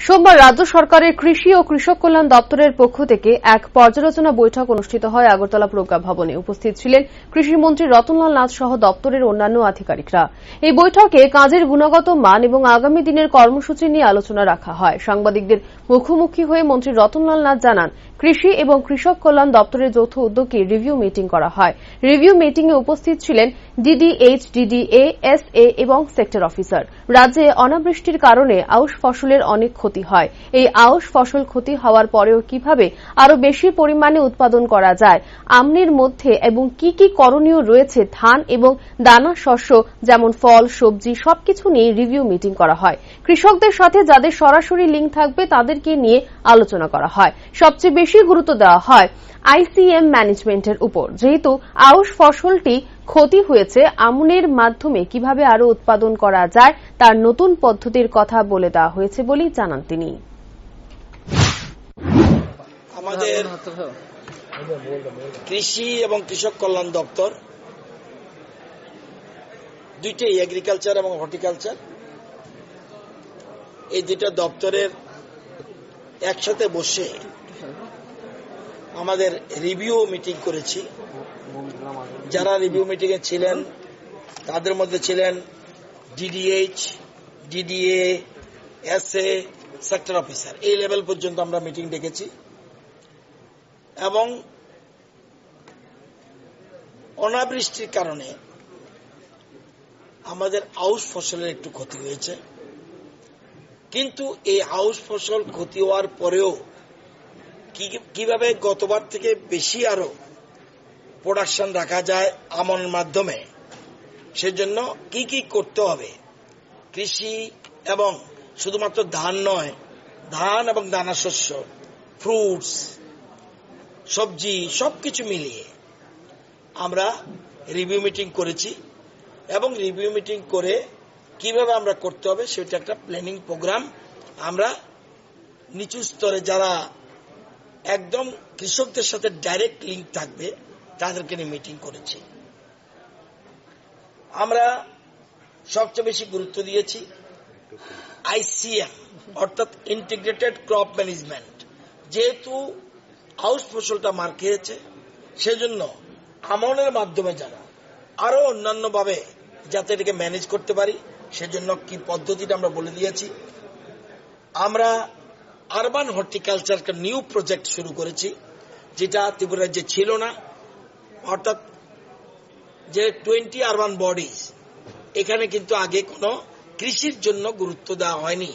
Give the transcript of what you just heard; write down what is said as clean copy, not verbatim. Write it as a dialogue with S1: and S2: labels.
S1: সোমবার রাজ্য সরকারের কৃষি ও কৃষক কল্যাণ দপ্তরের পক্ষ থেকে এক পর্যালোচনা বৈঠক অনুষ্ঠিত হয় আগরতলা প্রজ্ঞা ভবনে। উপস্থিত ছিলেন কৃষিমন্ত্রী রতনলাল নাথ সহ দপ্তরের অন্যান্য আধিকারিকরা। এই বৈঠকে কাজের গুণগত মান এবং আগামী দিনের কর্মসূচি নিয়ে আলোচনা রাখা হয়। সাংবাদিকদের মুখোমুখি হয়ে মন্ত্রী রতনলাল নাথ জানান, কৃষি এবং কৃষক কল্যাণ দপ্তরের যৌথ উদ্যোগে রিভিউ মিটিং করা হয়। রিভিউ মিটিংয়ে উপস্থিত ছিলেন ডিডিএইচ, ডিডিএ, এসএ এবং সেক্টর অফিসার। রাজ্যে অনাবৃষ্টির কারণে আউশ ফসলের অনেক ক্ষতি হয়। এই আউশ ফসল ক্ষতি হওয়ার পরেও কিভাবে আরো বেশি পরিমাণে উৎপাদন করা যায়, আমনের মধ্যে এবং কি কি করণীয় রয়েছে ধান এবং দানা শস্য যেমন ফল, সবজি সবকিছু নিয়ে রিভিউ মিটিং করা হয়। কৃষকদের সাথে যাদের সরাসরি লিঙ্ক থাকবে তাদেরকে নিয়ে আলোচনা করা হয়। সবচেয়ে বেশি গুরুত্ব দেওয়া হয় আইসিএম ম্যানেজমেন্টের উপর। যেহেতু আউশ ফসলটি ক্ষতি হয়েছে, আমনের মাধ্যমে কিভাবে আরো উৎপাদন করা যায় তার নতুন পদ্ধতির কথা বলে দেওয়া হয়েছে বলেই জানান তিনি।
S2: আমাদের কৃষি এবং কৃষক কল্যাণ দপ্তর দুইটাই, এগ্রিকালচার এবং হর্টিকালচার, এই দুইটা দপ্তরের একসাথে বসে আমাদের রিভিউ মিটিং করেছি। যারা রিভিউ মিটিং এ ছিলেন তাদের মধ্যে ছিলেন DDH, DDA, SA, sector officer. এই লেভেল পর্যন্ত আমরা মিটিং ডেকেছি এবং অনাবৃষ্টির কারণে আমাদের আউশ ফসলের একটু ক্ষতি হয়েছে, কিন্তু এই আউশ ফসল ক্ষতি হওয়ার পরেও কিভাবে গতবার থেকে বেশি আরো প্রোডাকশন রাখা যায় আমনের মাধ্যমে, সেজন্য কি কি করতে হবে। কৃষি এবং শুধুমাত্র ধান নয়, ধান এবং দানা শস্য, ফ্রুটস, সবজি সবকিছু মিলিয়ে আমরা রিভিউ মিটিং করেছি এবং রিভিউ মিটিং করে কিভাবে আমরা করতে হবে সেটা একটা প্ল্যানিং প্রোগ্রাম আমরা নিচু স্তরে যারা একদম কৃষকদের সাথে ডাইরেক্ট লিঙ্ক থাকবে তাদেরকে নিয়ে মিটিং করেছি। আমরা সবচেয়ে বেশি গুরুত্ব দিয়েছি আইসিএম অর্থাৎ ইন্টিগ্রেটেড ক্রপ ম্যানেজমেন্ট। যেহেতু আউশ ফসলটা মার খেয়েছে, সেজন্য আমনের মাধ্যমে যারা আরো অন্যান্য ভাবে যাতে এটাকে ম্যানেজ করতে পারি, সেজন্য কি পদ্ধতিটা আমরা বলে দিয়েছি। আমরা আরবান হর্টিকালচার একটা নিউ প্রজেক্ট শুরু করেছি, যেটা ত্রিপুরা রাজ্যে ছিল না। অর্থাৎ যে 20 আরবান বডিজ, এখানে কিন্তু আগে কোনো কৃষির জন্য গুরুত্ব দেওয়া হয়নি।